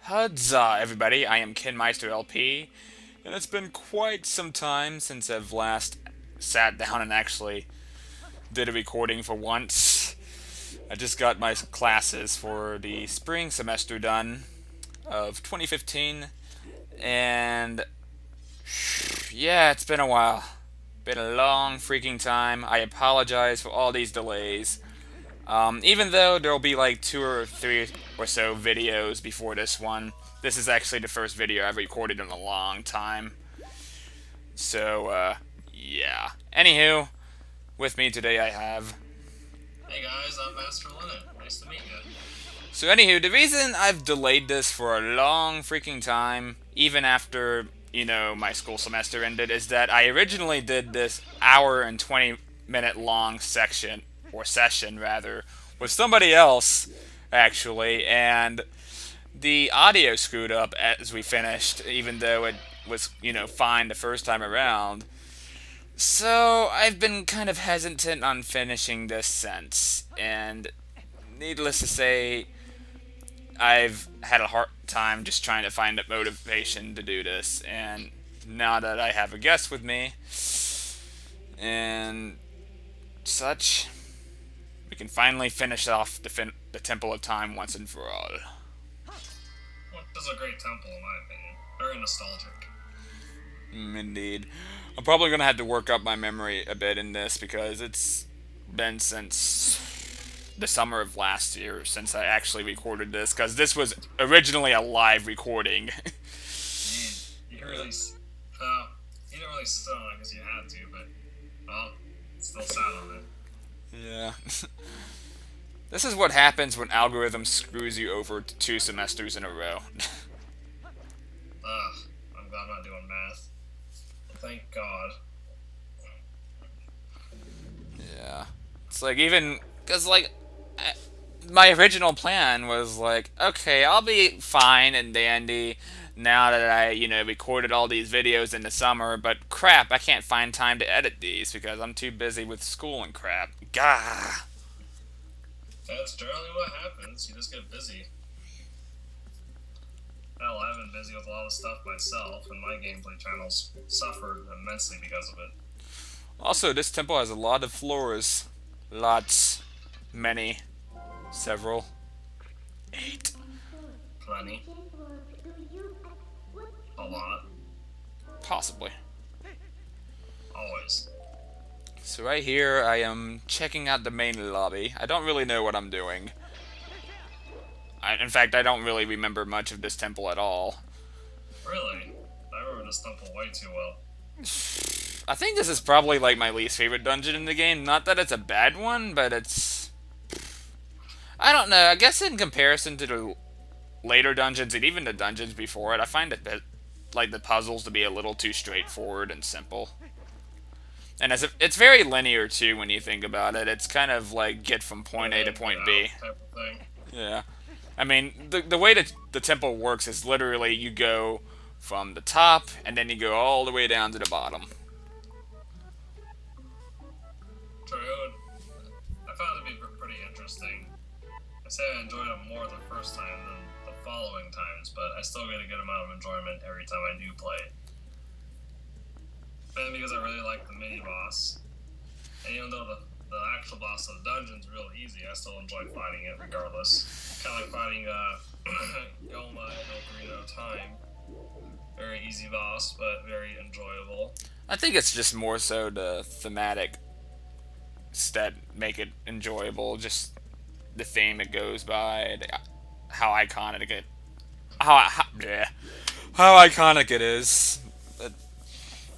Huzzah, everybody! I am Meister LP, and it's been quite some time since I've last sat down and actually did a recording for once. I just got my classes for the spring semester done of 2015, and yeah, it's been a while. Been a long freaking time. I apologize for all these delays. Even though there'll be like 2 or 3 or so videos before this one, this is actually the first video I've recorded in a long time. So, yeah. Anywho, with me today I have... Hey guys, I'm MasterLinit. Nice to meet you. So anywho, the reason I've delayed this for a long freaking time, even after, my school semester ended, is that I originally did this hour and 20-minute long section, or session rather, with somebody else, actually, and the audio screwed up as we finished, even though it was, fine the first time around. So I've been kind of hesitant on finishing this since, and needless to say, I've had a hard time just trying to find a motivation to do this, and now that I have a guest with me and such, we can finally finish off the Temple of Time once and for all. What is a great temple, in my opinion? Very nostalgic. Indeed. I'm probably going to have to work up my memory a bit in this because it's been since the summer of last year since I actually recorded this, because this was originally a live recording. You really, you didn't really sit on it because you had to, but, well, still sat on it. Yeah. This is what happens when algorithm screws you over 2 semesters in a row. I'm glad I'm not doing math. Thank God. Yeah. It's like, even, because, like, my original plan was like, okay, I'll be fine and dandy now that I, recorded all these videos in the summer, but crap, I can't find time to edit these because I'm too busy with school and crap. Gah! That's generally what happens. You just get busy. Hell, I've been busy with a lot of stuff myself, and my gameplay channels suffered immensely because of it. Also, this temple has a lot of floors. Lots. Many. Several. 8. Plenty. A lot. Possibly. Always. So right here, I am checking out the main lobby. I don't really know what I'm doing. In fact, I don't really remember much of this temple at all. Really? I remember this temple way too well. I think this is probably like my least favorite dungeon in the game. Not that it's a bad one, but it's... I don't know. I guess in comparison to the later dungeons and even the dungeons before it, I find it like the puzzles to be a little too straightforward and simple. And it's very linear too when you think about it. It's kind of like get from point A to point B. Type of thing. Yeah. I mean, the way that the temple works is literally you go from the top and then you go all the way down to the bottom. True. I found it to be pretty interesting. I say I enjoyed it more the first time than the following times, but I still get a good amount of enjoyment every time I do play it. Mainly because I really like the mini boss. And even though the actual boss of the dungeon's real easy, I still enjoy fighting it regardless. Kind of like fighting Yoma in Ocarina of Time. Very easy boss, but very enjoyable. I think it's just more so the thematic that make it enjoyable. Just the theme it goes by, how iconic it, how iconic it is. But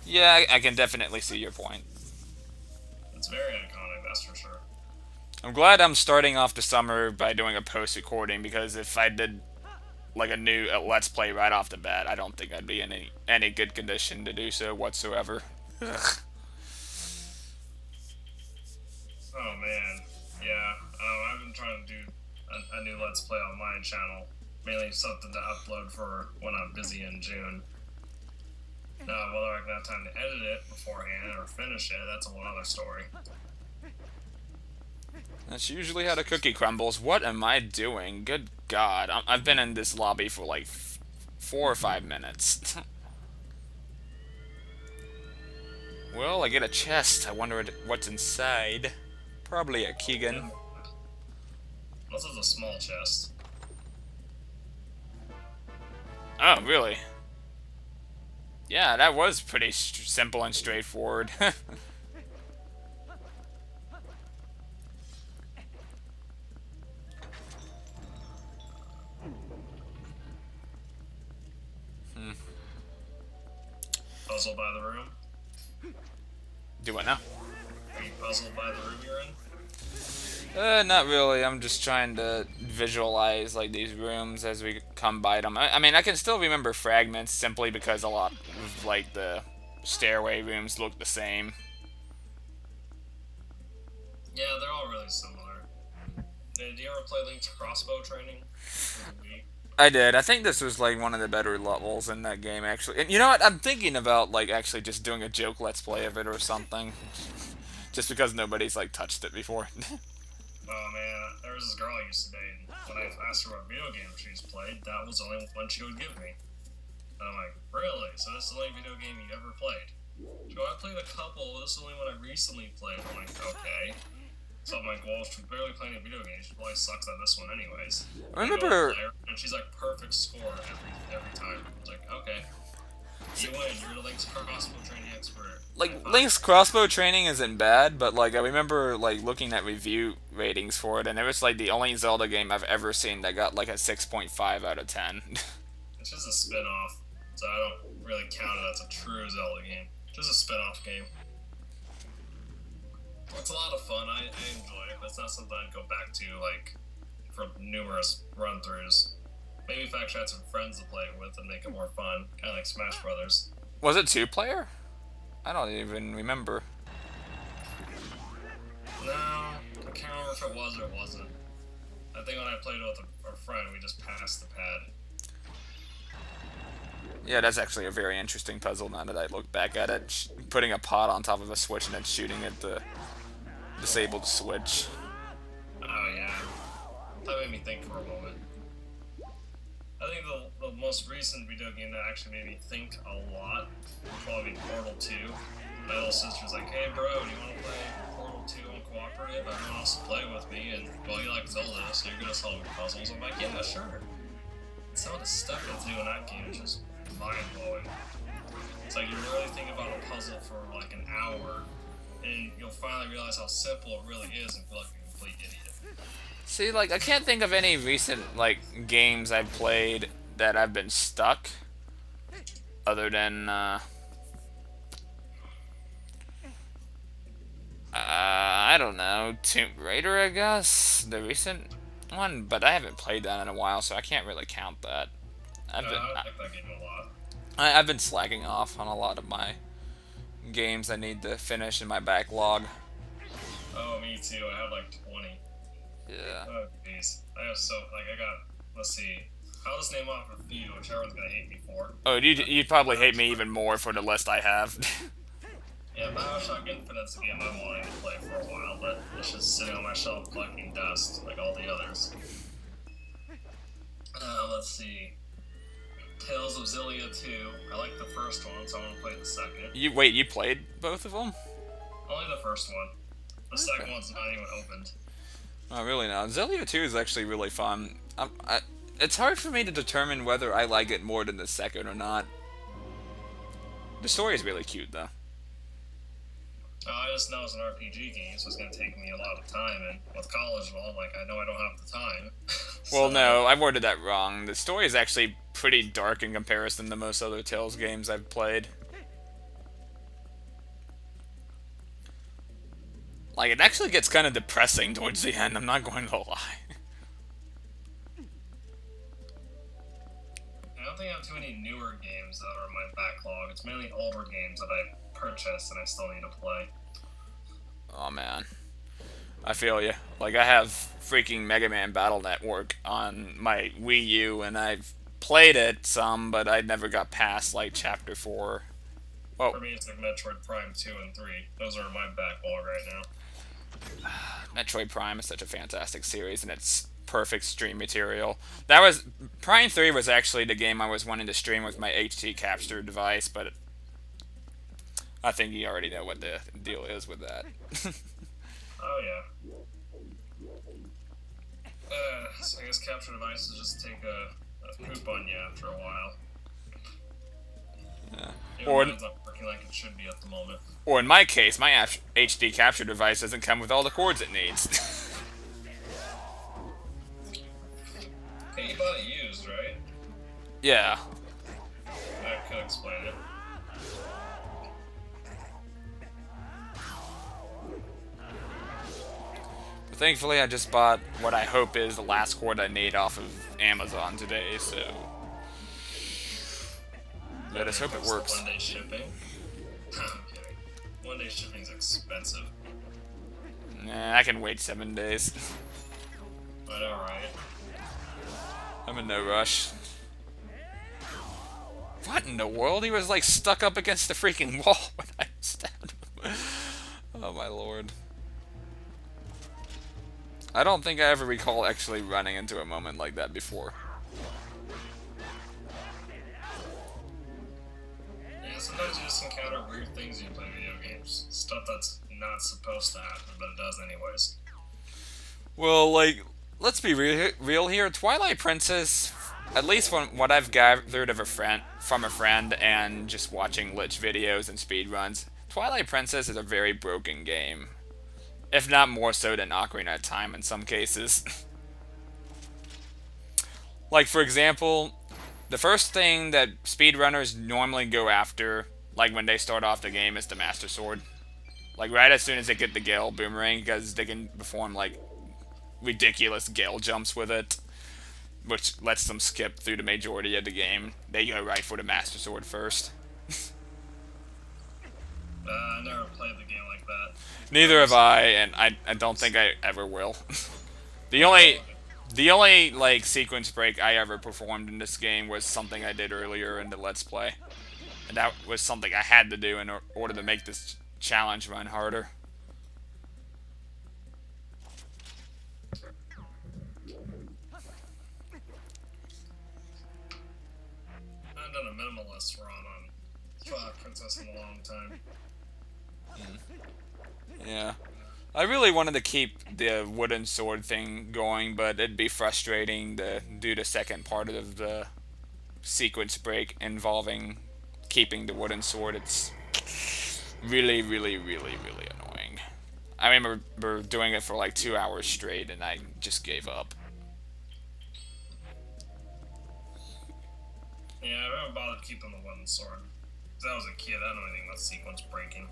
yeah, I can definitely see your point. It's very iconic, that's for sure. I'm glad I'm starting off the summer by doing a post recording, because if I did like a new Let's Play right off the bat, I don't think I'd be in any good condition to do so whatsoever. Ugh. Oh man, yeah. I've been trying to do a new Let's Play on my channel. Mainly something to upload for when I'm busy in June. Now, whether I can have time to edit it beforehand or finish it, that's a whole other story. That's usually how the cookie crumbles. What am I doing? Good God. I've been in this lobby for like 4 or 5 minutes. Well, I get a chest. I wonder what's inside. Probably a Keegan. This is a small chest. Oh, really? Yeah, that was pretty simple and straightforward. Puzzled by the room? Do what now? Are you puzzled by the room you're in? Not really. I'm just trying to visualize like these rooms as we come by them. I mean, I can still remember fragments simply because a lot of like the stairway rooms look the same. Yeah, they're all really similar. Did you ever play Link's crossbow training? I did. I think this was like one of the better levels in that game, actually. And you know what? I'm thinking about like actually just doing a joke let's play of it or something, just because nobody's like touched it before. Oh man, there was this girl I used to date, and when I asked her what video game she's played, that was the only one she would give me. And I'm like, really? So this is the only video game you ever played? She goes, I played a couple, this is the only one I recently played. I'm like, okay. So I'm like, well, she's barely playing a video game, she probably sucks at this one anyways. I remember. And she's like, perfect score every time. I was like, okay. You win, you're the Link's crossbow training expert. Like Link's crossbow training isn't bad, but like I remember like looking at review ratings for it, and it was like the only Zelda game I've ever seen that got like a 6.5 out of 10. It's just a spin-off, so I don't really count it as a true Zelda game. Just a spin-off game. It's a lot of fun. I enjoy it, but it's not something I'd go back to like for numerous run-throughs. Maybe if I actually had some friends to play it with and make it more fun, kind of like Smash Brothers. Was it 2-player? I don't even remember. No, I can't remember if it was or it wasn't. I think when I played it with a friend, we just passed the pad. Yeah, that's actually a very interesting puzzle now that I look back at it. Putting a pot on top of a switch and then shooting at the disabled switch. Oh yeah, that made me think for a moment. I think the most recent video game that actually made me think a lot would probably be Portal 2. My little sister's like, hey bro, do you want to play Portal 2 on cooperative? Everyone wants to play with me, and well, you like Zelda, so you're gonna solve puzzles. I'm like, yeah, sure. Some of the stuff they do in that game is just mind-blowing. It's like you really think about a puzzle for like an hour, and you'll finally realize how simple it really is and feel like a complete idiot. See, like, I can't think of any recent, like, games I've played that I've been stuck. Other than, I don't know, Tomb Raider, I guess? The recent one? But I haven't played that in a while, so I can't really count that. I like that game a lot. I've been slacking off on a lot of my games I need to finish in my backlog. Oh, me too. I have like 20. Yeah. Oh, jeez. I have I got, let's see. I'll just name off a few, which everyone's gonna hate me for. Oh, you'd probably hate me even more for the list I have. Yeah, BioShock Infinite's a game I'm wanting to play for a while, but it's just sitting on my shelf collecting dust, like all the others. Let's see. Tales of Xillia 2. I like the first one, so I want to play the second. You played both of them? Only the first one. The second one's not even opened. Oh, really now. Xillia 2 is actually really fun. It's hard for me to determine whether I like it more than the second or not. The story is really cute, though. I just know it's an RPG game, so it's going to take me a lot of time, and with college, well, like, I know I don't have the time. Well, no, I worded that wrong. The story is actually pretty dark in comparison to most other Tales games I've played. Like, it actually gets kind of depressing towards the end, I'm not going to lie. I don't think I have too many newer games that are in my backlog. It's mainly older games that I purchased and I still need to play. Oh, man. I feel you. Like, I have freaking Mega Man Battle Network on my Wii U, and I've played it some, but I never got past, like, Chapter 4. Oh. For me, it's like Metroid Prime 2 and 3. Those are in my backlog right now. Metroid Prime is such a fantastic series, and it's perfect stream material. That was Prime 3 was actually the game I was wanting to stream with my HD capture device, but I think you already know what the deal is with that. Oh yeah. So I guess capture devices just take a poop on you after a while. Yeah. Or it's not working like it should be at the moment. Or in my case, my HD capture device doesn't come with all the cords it needs. Hey, you bought it used, right? Yeah. That could explain it. But thankfully, I just bought what I hope is the last cord I need off of Amazon today, so let us hope it works. One day shipping. I'm kidding. One day shipping is expensive. Nah, I can wait 7 days. I know, right? I'm in no rush. What in the world? He was like stuck up against the freaking wall when I stabbed him. Oh my lord. I don't think I ever recall actually running into a moment like that before. Yeah, sometimes you just encounter weird things when you play video games. Stuff that's not supposed to happen, but it does anyways. Well, like, let's be real here. Twilight Princess, at least from what I've gathered from a friend and just watching Lich videos and speedruns, Twilight Princess is a very broken game. If not more so than Ocarina of Time in some cases. Like, for example, the first thing that speedrunners normally go after, like when they start off the game, is the Master Sword. Like, right as soon as they get the Gale Boomerang, because they can perform, like, ridiculous Gale jumps with it, which lets them skip through the majority of the game. They go right for the Master Sword first. I never played the game like that. Neither have I, and I don't think I ever will. The only like sequence break I ever performed in this game was something I did earlier in the Let's Play, and that was something I had to do in order to make this challenge run harder. I haven't done a minimalist run on Twilight Princess in a long time. Yeah. I really wanted to keep the wooden sword thing going, but it'd be frustrating to do the second part of the sequence break involving keeping the wooden sword. It's really, really, really, really annoying. I remember doing it for like 2 hours straight, and I just gave up. Yeah, I never bothered keeping the wooden sword. Because I was a kid, I don't know anything about sequence breaking.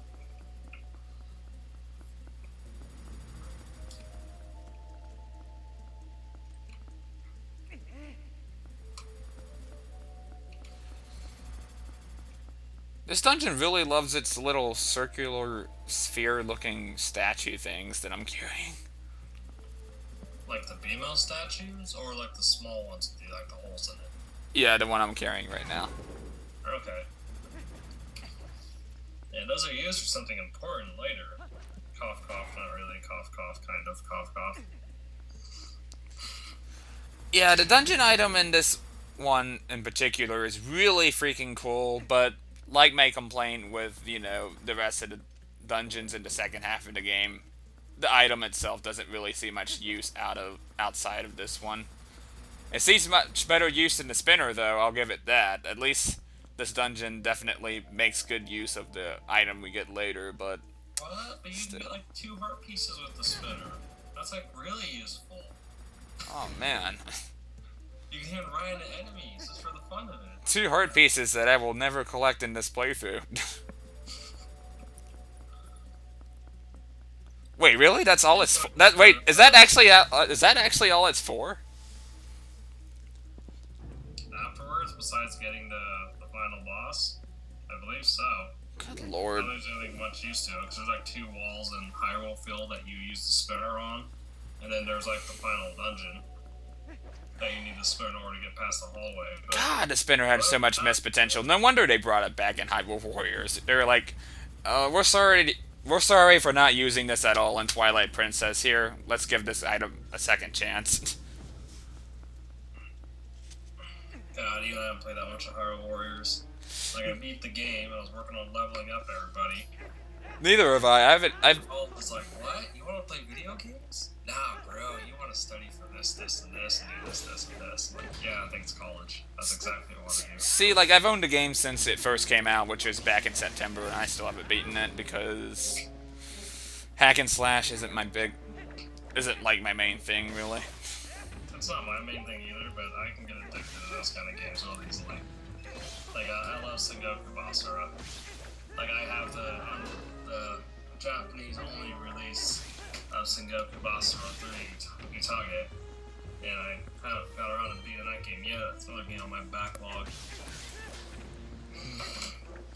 This dungeon really loves its little circular sphere-looking statue things that I'm carrying. Like the BMO statues, or like the small ones with the holes in it? Yeah, the one I'm carrying right now. Okay. Yeah, those are used for something important later. Cough, cough, not really. Cough, cough, kind of. Cough, cough. Yeah, the dungeon item in this one in particular is really freaking cool, but like my complaint with, the rest of the dungeons in the second half of the game, the item itself doesn't really see much use outside of this one. It sees much better use in the spinner, though, I'll give it that. At least this dungeon definitely makes good use of the item we get later, but what? But you can get like 2 heart pieces with the spinner. That's like really useful. Oh man. You can hit right into enemies just for the fun of it. 2 heart pieces that I will never collect in this playthrough. Wait, really? That's all it's wait, is that actually all it's for? Afterwards, besides getting the final boss, I believe so. Good lord. I don't think there's anything much use to it, because there's like 2 walls in Hyrule Field that you use the spinner on, and then there's like the final dungeon that you need the spinner in order to get past the hallway. But God, the spinner had so much missed potential. No wonder they brought it back in Hyrule Warriors. They were like, we're sorry We're sorry for not using this at all in Twilight Princess. Here, let's give this item a second chance. God, you and I haven't played that much of Hyrule Warriors. Like, I beat the game, and I was working on leveling up everybody. Neither have I. I've Oh, it's like, what? You want to play video games? Nah, bro. You want to study for this, this, and this, and do this, this, and this. Like, yeah, I think it's college. That's exactly what I want to do. See, like, I've owned the game since it first came out, which was back in September, and I still haven't beaten it because hack and slash isn't like my main thing, really. It's not my main thing either, but I can get addicted to those kind of games real easily. Like, I love Sengoku Basara. Like, I have the Japanese only release of Sengoku Basara 3 Utage, and I haven't got around to beating that game yet. It's another game on my backlog.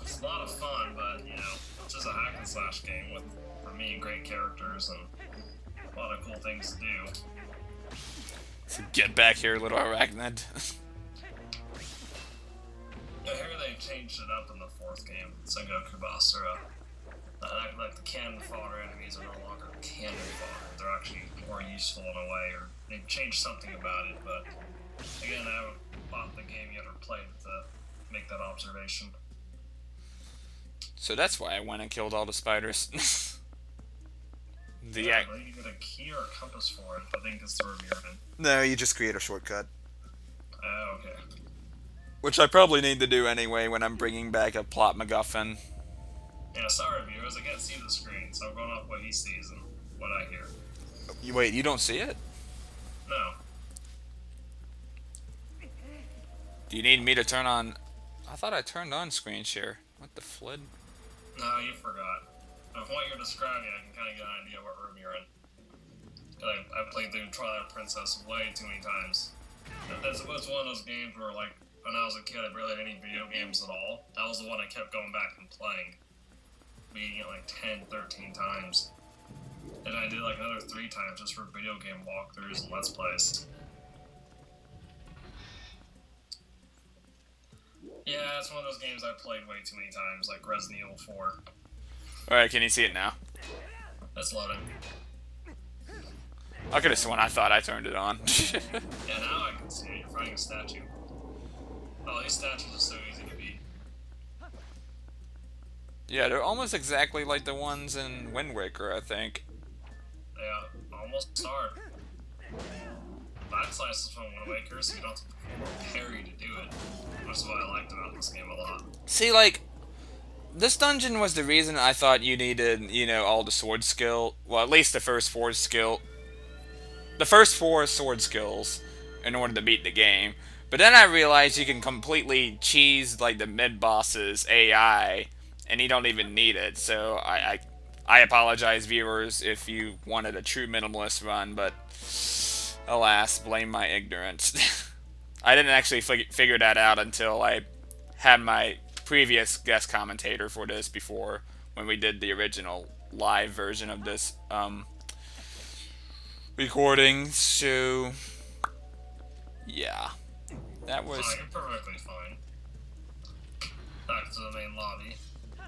It's a lot of fun, but, you know, it's just a hack and slash game with, for me, great characters and a lot of cool things to do. So get back here, little arachnid. I hear they changed it up in the 4th game, Sengoku Basara. Like the cannon fodder enemies are no longer cannon fodder. They're actually more useful in a way, or they've changed something about it, but again, I haven't bought the game yet or played it to make that observation. So that's why I went and killed all the spiders. Yeah, but you get a key or a compass for it. I think it's the room you're in. No, you just create a shortcut. Oh, okay. Which I probably need to do anyway when I'm bringing back a plot MacGuffin. Yeah, sorry viewers, I can't see the screen, so I'm going off what he sees and what I hear. Wait, you don't see it? No. Do you need me to turn on... I thought I turned on screen share. What the flid? No, you forgot. But from what you're describing, I can kind of get an idea what room you're in. I've played through Twilight Princess way too many times. It's one of those games where, like, when I was a kid, I barely had any video games at all. That was the one I kept going back and playing. Beating it like 10, 13 times. And I did like another 3 times just for video game walkthroughs and Let's Plays. Yeah, it's one of those games I played way too many times, like Resident Evil 4. Alright, can you see it now? That's loading. I could have sworn I thought I turned it on. Yeah, now I can see it. You're fighting a statue. Oh, these statues are so easy to beat. Yeah, they're almost exactly like the ones in Wind Waker, I think. They almost are. Backslice is from Wind Waker, so you don't have to perform a parry to do it. Which is what I liked about this game a lot. See, like, this dungeon was the reason I thought you needed, you know, all the sword skill. Well, at least the first 4 skill. The first 4 sword skills in order to beat the game. But then I realized you can completely cheese, like, the mid-boss's AI, and you don't even need it. So I apologize, viewers, if you wanted a true minimalist run, but alas, blame my ignorance. I didn't actually figure that out until I had my previous guest commentator for this before, when we did the original live version of this recording. So yeah, that was... Oh, you're perfectly fine. Back to the main lobby.